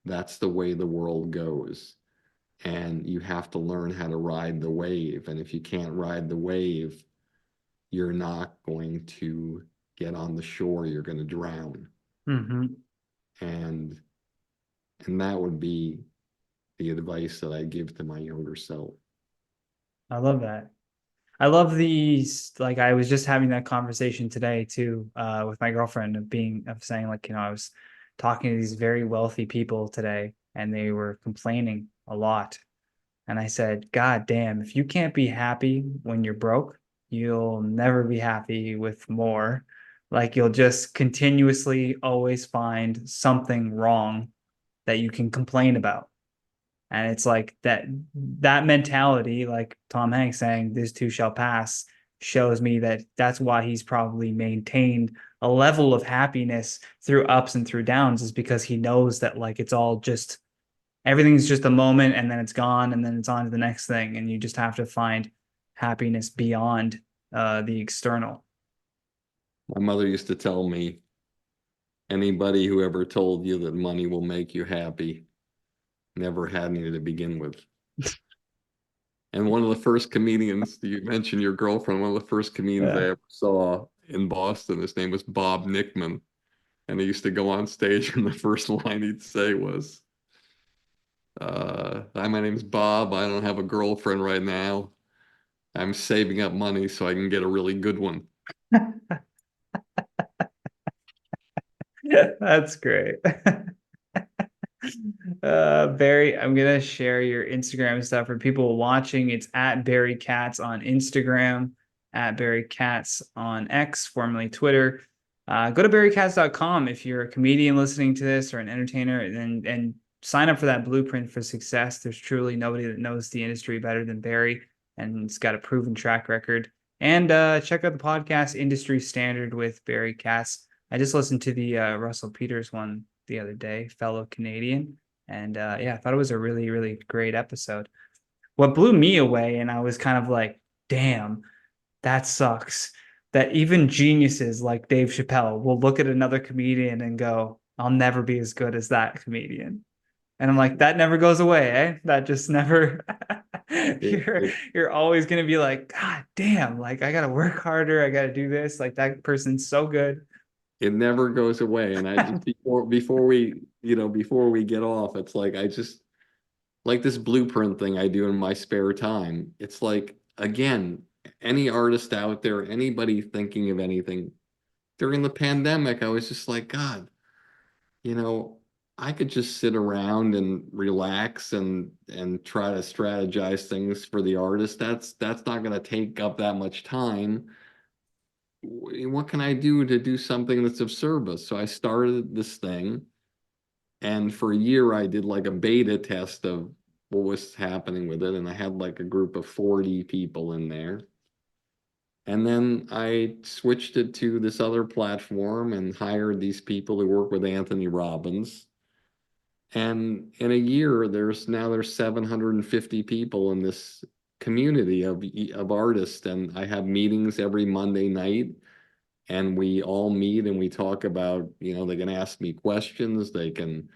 That's the way the world goes. And you have to learn how to ride the wave. And if you can't ride the wave, you're not going to get on the shore. You're going to drown. Mm-hmm. And that would be the advice that I give to my younger self. I love that. I love these, like I was just having that conversation today too, with my girlfriend of saying like, I was talking to these very wealthy people today and they were complaining a lot. And I said, God damn, if you can't be happy when you're broke, you'll never be happy with more. Like you'll just continuously always find something wrong that you can complain about. And it's like that mentality, like Tom Hanks saying, "This too shall pass," shows me that that's why he's probably maintained a level of happiness through ups and through downs, is because he knows that like it's all just everything's just a moment and then it's gone and then it's on to the next thing. And you just have to find happiness beyond the external. My mother used to tell me, anybody who ever told you that money will make you happy never had any to begin with. And one of the first comedians, you mentioned your girlfriend, one of the first comedians I ever saw in Boston, his name was Bob Nickman. And he used to go on stage and the first line he'd say was, "Hi, my name's Bob. I don't have a girlfriend right now. I'm saving up money so I can get a really good one." That's great. Barry, I'm gonna share your Instagram stuff for people watching. It's at Barry Katz on Instagram, at Barry Katz on X, formerly Twitter. Go to barrykatz.com if you're a comedian listening to this or an entertainer, and sign up for that blueprint for success. There's truly nobody that knows the industry better than Barry, and it's got a proven track record. And check out the podcast Industry Standard with Barry Katz. I just listened to the Russell Peters one the other day, fellow Canadian. And yeah, I thought it was a really, really great episode. What blew me away, and I was kind of like, damn, that sucks, that even geniuses like Dave Chappelle will look at another comedian and go, "I'll never be as good as that comedian." And I'm like, that never goes away, eh? That just never you're always gonna be like, God damn, like I gotta work harder, I gotta do this. Like that person's so good. It never goes away. And I just before we get off, it's like I just like this blueprint thing I do in my spare time. It's like, again, any artist out there, anybody thinking of anything during the pandemic, I was just like, God, I could just sit around and relax and try to strategize things for the artist. That's not going to take up that much time. What can I do to do something that's of service? So I started this thing, and for a year I did like a beta test of what was happening with it, and I had like a group of 40 people in there. And then I switched it to this other platform and hired these people who work with Anthony Robbins. And in a year, there's 750 people in this community of artists, and I have meetings every Monday night. and we all meet and we talk about, they can ask me questions, they can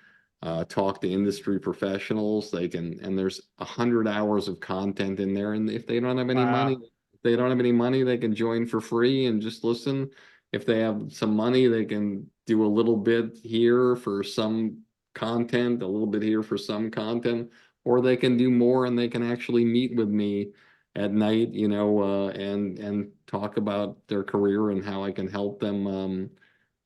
talk to industry professionals, and there's 100 hours of content in there. And if they don't have any money, Wow. they can join for free and just listen. If they have some money, they can do a little bit here for some content, a little bit here for some content, or they can do more and they can actually meet with me at night, and talk about their career and how I can help them,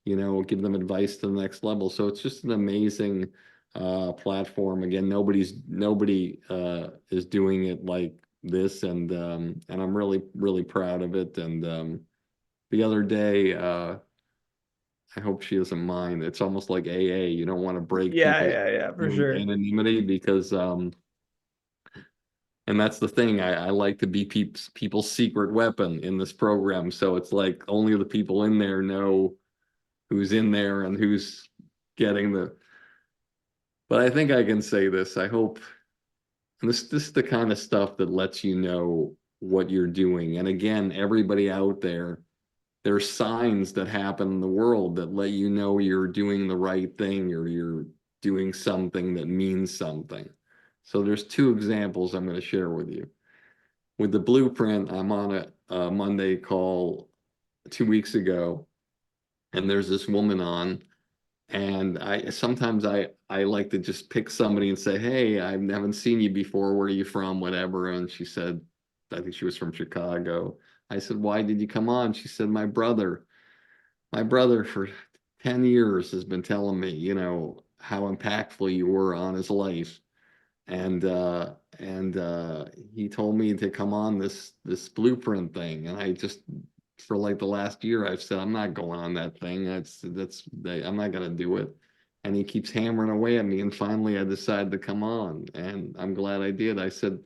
give them advice to the next level. So it's just an amazing platform. Again, nobody is doing it like this, and I'm really, really proud of it. And the other day, I hope she doesn't mind. It's almost like AA. You don't want to break Yeah, people's yeah, yeah, for sure. anonymity because and that's the thing. I like to be people's secret weapon in this program. So it's like only the people in there know who's in there and who's getting the. But I think I can say this. I hope, and this is the kind of stuff that lets you know what you're doing. And again, everybody out there, there's signs that happen in the world that let you know you're doing the right thing or you're doing something that means something. So there's two examples I'm going to share with you. With the blueprint, I'm on a Monday call 2 weeks ago, and there's this woman on, and I like to just pick somebody and say, "Hey, I haven't seen you before. Where are you from? Whatever." And she said, I think she was from Chicago. I said, "Why did you come on?" She said, My brother for 10 years has been telling me, how impactful you were on his life." And he told me to come on this blueprint thing, and I just for like the last year I've said I'm not going on that thing. I'm not gonna do it. And he keeps hammering away at me, and finally I decided to come on, and I'm glad I did. I said,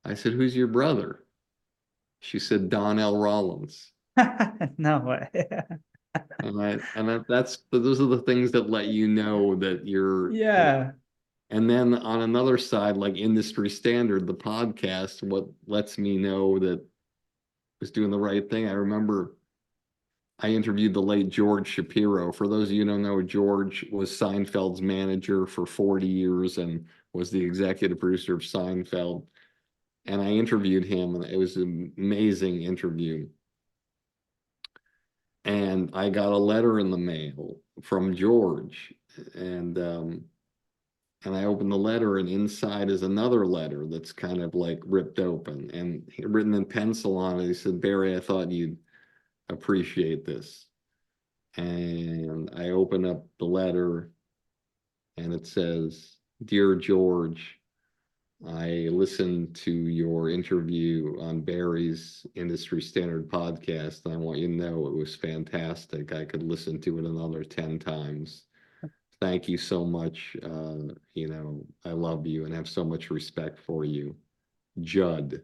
"Who's your brother?" She said, "Donnell Rollins." No way. And those are the things that let you know that you're. Yeah. And then on another side, like industry standard, the podcast, what lets me know that I was doing the right thing. I remember I interviewed the late George Shapiro. For those of you who don't know, George was Seinfeld's manager for 40 years and was the executive producer of Seinfeld. And I interviewed him, and it was an amazing interview. And I got a letter in the mail from George, and I opened the letter, and inside is another letter that's kind of like ripped open and written in pencil on it. He said, "Barry, I thought you'd appreciate this." And I open up the letter, and it says, "Dear George, I listened to your interview on Barry's Industry Standard podcast, and I want you to know it was fantastic. I could listen to it another 10 times. Thank you so much. I love you and have so much respect for you, Judd."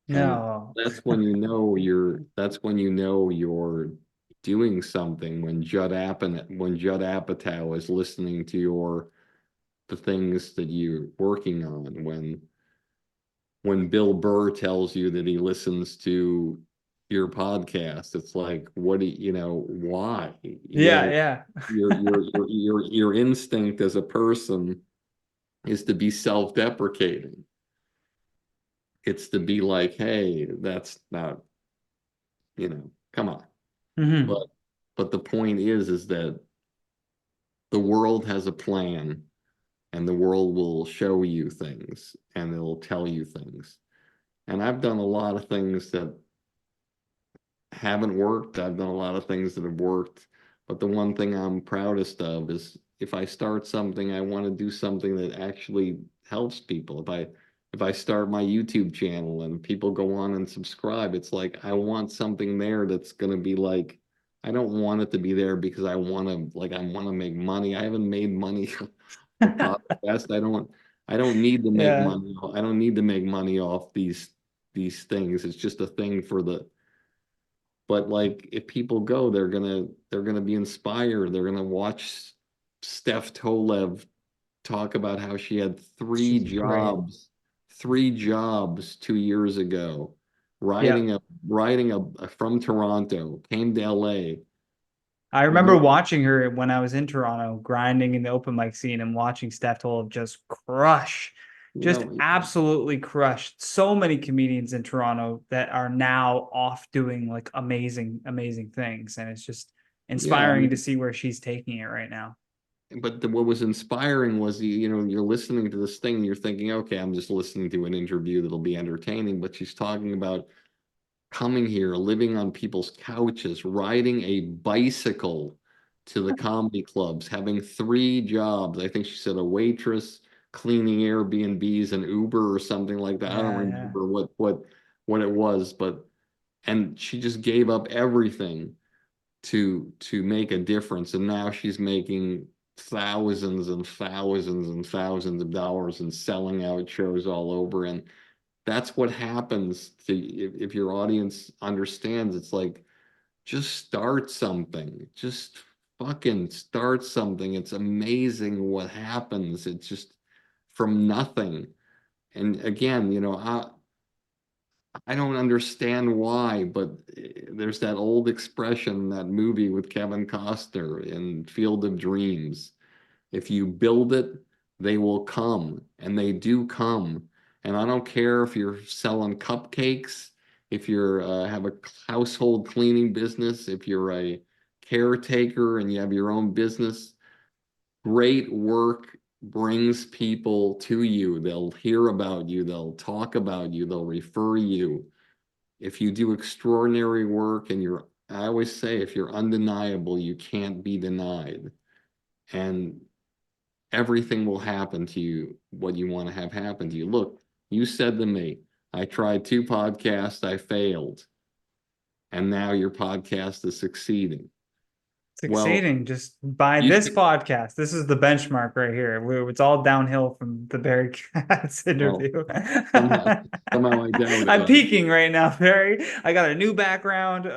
And No. that's when you know you're doing something when Judd Apatow is listening to the things that you're working on, when Bill Burr tells you that he listens to your podcast. It's like, what do why? Yeah, yeah. Your instinct as a person is to be self-deprecating. It's to be like, "Hey, that's not, come on." Hmm. But the point is that the world has a plan, and the world will show you things, and it'll tell you things. And I've done a lot of things that haven't worked. I've done a lot of things that have worked. But the one thing I'm proudest of is if I start something, I want to do something that actually helps people. If I start my YouTube channel and people go on and subscribe, it's like I want something there that's going to be like, I don't want it to be there because I want to make money. I haven't made money a podcast. I don't need to make Yeah. money. I don't need to make money off these things. It's just a thing but like if people go, they're gonna be inspired. They're gonna watch Steph Tolev talk about how she had three She's great. jobs, 2 years ago, riding a from Toronto, came to LA. I remember watching her when I was in Toronto, grinding in the open mic scene and watching Steph Toll just crush, just absolutely crushed so many comedians in Toronto that are now off doing like amazing, amazing things. And it's just inspiring to see where she's taking it right now. But what was inspiring was, you're listening to this thing and you're thinking, okay, I'm just listening to an interview that'll be entertaining. But she's talking about coming here, living on people's couches, riding a bicycle to the comedy clubs, having 3 jobs. I think she said a waitress, cleaning Airbnbs, and Uber or something like that. I don't remember what it was, and she just gave up everything to make a difference. And now she's making thousands and thousands and thousands of dollars and selling out shows all over. And that's what happens if your audience understands. It's like, just start something. Just fucking start something. It's amazing what happens. It's just from nothing. And again, I don't understand why, but there's that old expression, that movie with Kevin Costner in Field of Dreams. If you build it, they will come, and they do come. And I don't care if you're selling cupcakes, if you're have a household cleaning business, if you're a caretaker and you have your own business. Great work brings people to you. They'll hear about you. They'll talk about you. They'll refer you. If you do extraordinary work and I always say, if you're undeniable, you can't be denied. And everything will happen to you, what you want to have happen to you. Look, you said to me, I tried 2 podcasts, I failed. And now your podcast is succeeding. Succeeding just by this podcast. This is the benchmark right here. It's all downhill from the Barry Katz interview. Somehow I doubt it. I'm peaking right now, Barry. I got a new background.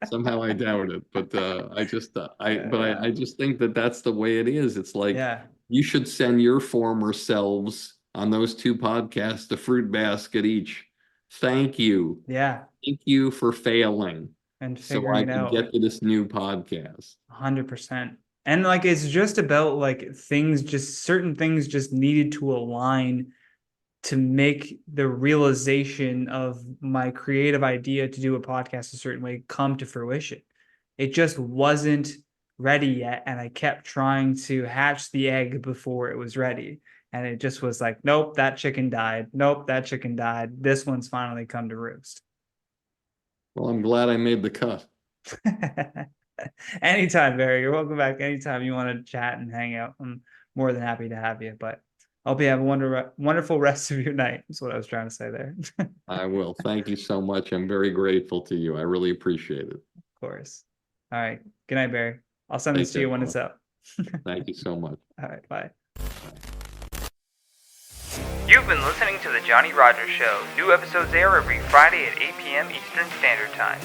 Somehow I doubt it, but I just think that that's the way it is. It's like, you should send your former selves on those 2 podcasts a fruit basket each. Thank you. Yeah. Thank you for failing. And so I can get to this new podcast. 100%. And like, it's just about like certain things just needed to align to make the realization of my creative idea to do a podcast a certain way come to fruition. It just wasn't ready yet. And I kept trying to hatch the egg before it was ready. And it just was like, nope, that chicken died. Nope, that chicken died. This one's finally come to roost. Well, I'm glad I made the cut. Anytime, Barry. You're welcome back anytime you want to chat and hang out. I'm more than happy to have you. But I hope you have a wonderful rest of your night. That's what I was trying to say there. I will. Thank you so much. I'm very grateful to you. I really appreciate it. Of course. All right. Good night, Barry. I'll send this to you when it's up. Thank you so much. All right. Bye. You've been listening to The Johnny Rogers Show. New episodes air every Friday at 8 p.m. Eastern Standard Time.